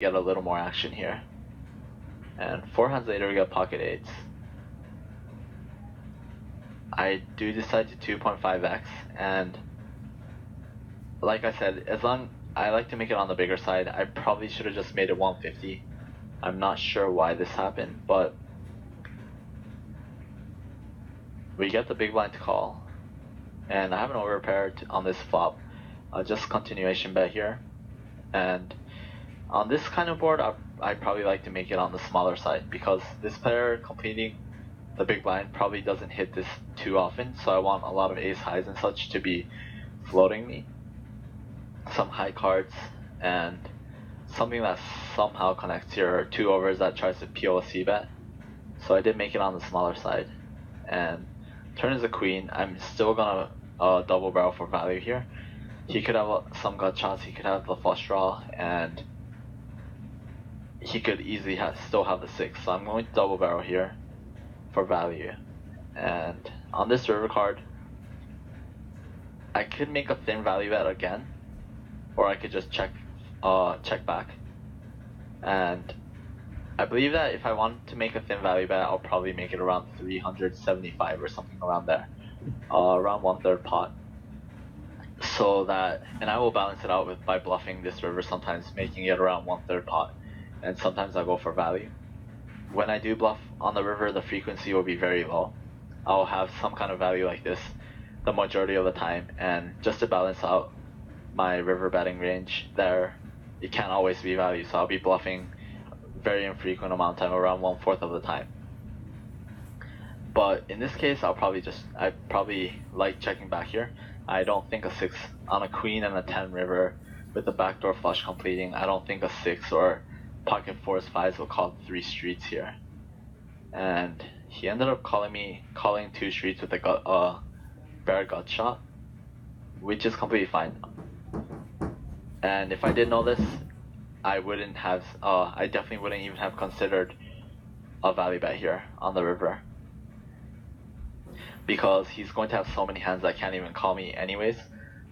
get a little more action here. And 4 hands later we get pocket 8s. I do decide to 2.5x, and like I said, I like to make it on the bigger side. I probably should have just made it 150. I'm not sure why this happened, but we get the big blind to call, and I have an overpair on this flop. Just continuation bet here, and on this kind of board, I probably like to make it on the smaller side because this player completing the big blind probably doesn't hit this too often, so I want a lot of ace highs and such to be floating me. Some high cards and something that somehow connects here, or 2 overs that tries to peel a C bet. So I did make it on the smaller side. And turn is a queen. I'm still gonna double barrel for value here. He could have some gut shots, he could have the flush draw, and he could easily still have the 6. So I'm going to double barrel here for value. And on this river card, I could make a thin value bet again, or I could just check back. And I believe that if I want to make a thin value bet, I'll probably make it around 375 or something around there, around 1/3 pot. So that, and I will balance it out by bluffing this river sometimes, making it around 1/3 pot, and sometimes I go for value. When I do bluff on the river, the frequency will be very low. I'll have some kind of value like this the majority of the time, and just to balance out my river betting range there, it can't always be value, so I'll be bluffing very infrequent amount of time, around 1/4 of the time. But in this case, I probably like checking back here. I don't think a 6 on a queen and a 10 river with the backdoor flush completing, I don't think a 6 or pocket 4s, 5s will call 3 streets here. And he ended up calling 2 streets with a bare gut shot, which is completely fine. And if I did know this, I definitely wouldn't even have considered a value bet here on the river, because he's going to have so many hands that can't even call me anyways,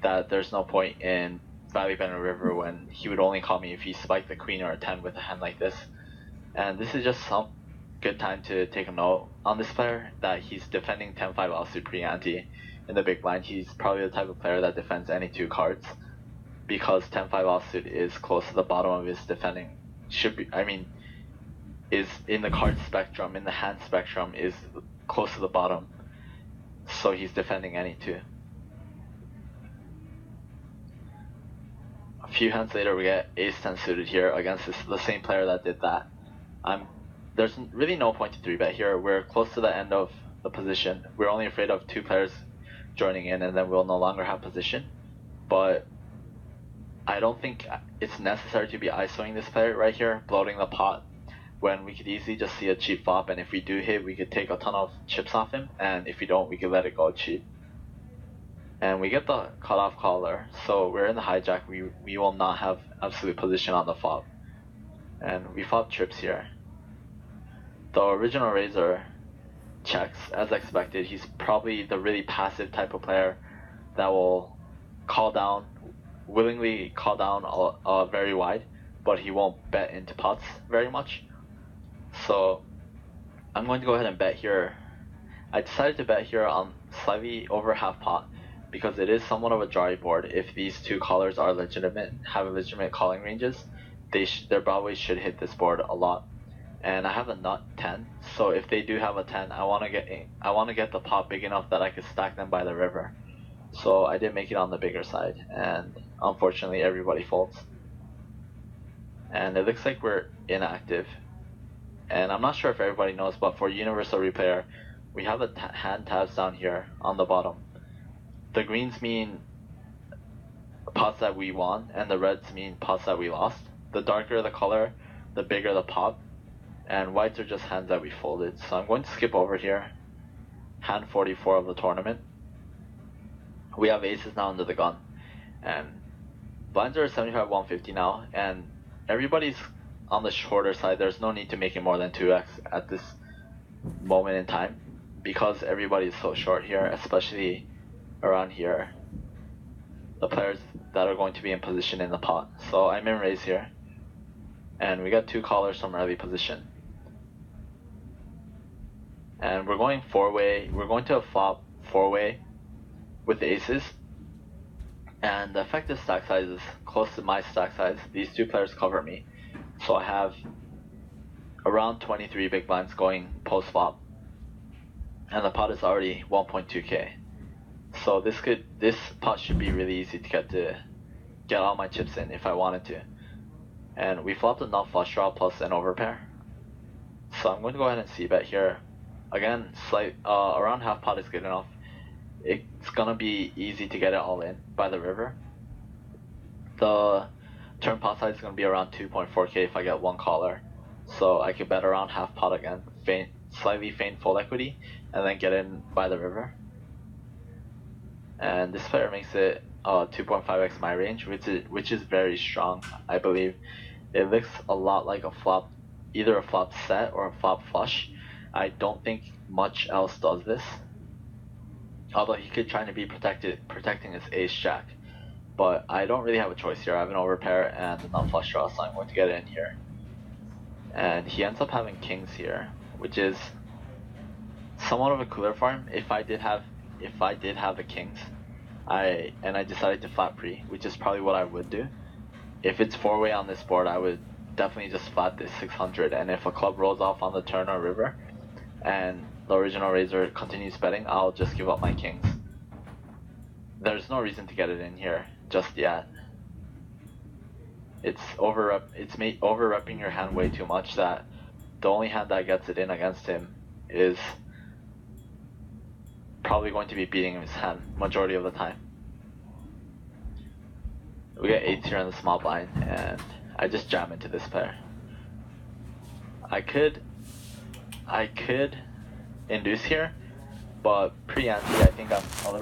that there's no point in value betting a river when he would only call me if he spiked the queen or a 10 with a hand like this. And this is just some good time to take a note on this player, that he's defending 10-5 offsuit pre-ante in the big blind. He's probably the type of player that defends any 2 cards, because 10-5 offsuit is close to the bottom of his defending. Is in the card spectrum, in the hand spectrum, is close to the bottom. So he's defending any 2. A few hands later we get ace-10 suited here against the same player that did that. There's really no point to 3-bet here. We're close to the end of the position. We're only afraid of 2 players joining in, and then we'll no longer have position. But I don't think it's necessary to be ISOing this player right here, bloating the pot, when we could easily just see a cheap flop, and if we do hit, we could take a ton of chips off him, and if we don't, we could let it go cheap. And we get the cutoff caller, so we're in the hijack. We will not have absolute position on the flop, and we flop trips here. The original raiser checks as expected. He's probably the really passive type of player that will willingly call down very wide, but he won't bet into pots very much. So I'm going to go ahead and bet here. I decided to bet here on slightly over half pot, because it is somewhat of a dry board. If these 2 callers are legitimate, have legitimate calling ranges, they probably should hit this board a lot. And I have a nut 10, so if they do have a 10, I want to get the pot big enough that I could stack them by the river. So I did make it on the bigger side, and unfortunately everybody folds. And it looks like we're inactive. And I'm not sure if everybody knows, but for Universal Replayer, we have the hand tabs down here on the bottom. The greens mean pots that we won, and the reds mean pots that we lost. The darker the color, the bigger the pot, and whites are just hands that we folded. So I'm going to skip over here. Hand 44 of the tournament. We have aces now under the gun, and blinds are 75, 150 now, and everybody's on the shorter side. There's no need to make it more than 2x at this moment in time, because everybody's so short here, especially around here, the players that are going to be in position in the pot. So I'm in raise here. and we got 2 callers from early position. And we're going 4-way. We're going to a flop 4-way with aces. And the effective stack size is close to my stack size. These 2 players cover me. So I have around 23 big blinds going post flop. And the pot is already 1.2k. So this pot should be really easy to get all my chips in if I wanted to. And we flopped a nut flush draw plus an overpair. So I'm going to go ahead and c-bet here. Again, around half pot is good enough. It's gonna be easy to get it all in by the river. The turn pot size is gonna be around 2.4k if I get 1 caller. So I could bet around half pot again, slightly feign fold equity, and then get in by the river. And this player makes it 2.5x my range, which is very strong, I believe. It looks a lot like a flop, either a flop set or a flop flush. I don't think much else does this. Although he could try to be protecting his ace jack. But I don't really have a choice here. I have an overpair and a nut flush draw, so I'm going to get it in here. And he ends up having kings here, which is somewhat of a cooler for him. If I did have the kings, I decided to flat pre, which is probably what I would do. If it's 4-way on this board, I would definitely just flat this 600, and if a club rolls off on the turn or river, and the original raiser continues betting, I'll just give up my kings. There's no reason to get it in here just yet. It's over-repping your hand way too much that the only hand that gets it in against him is probably going to be beating his hand majority of the time. We get 8s here in the small blind, and I just jam into this pair. I could induce here, but pre-ante I think I'm a little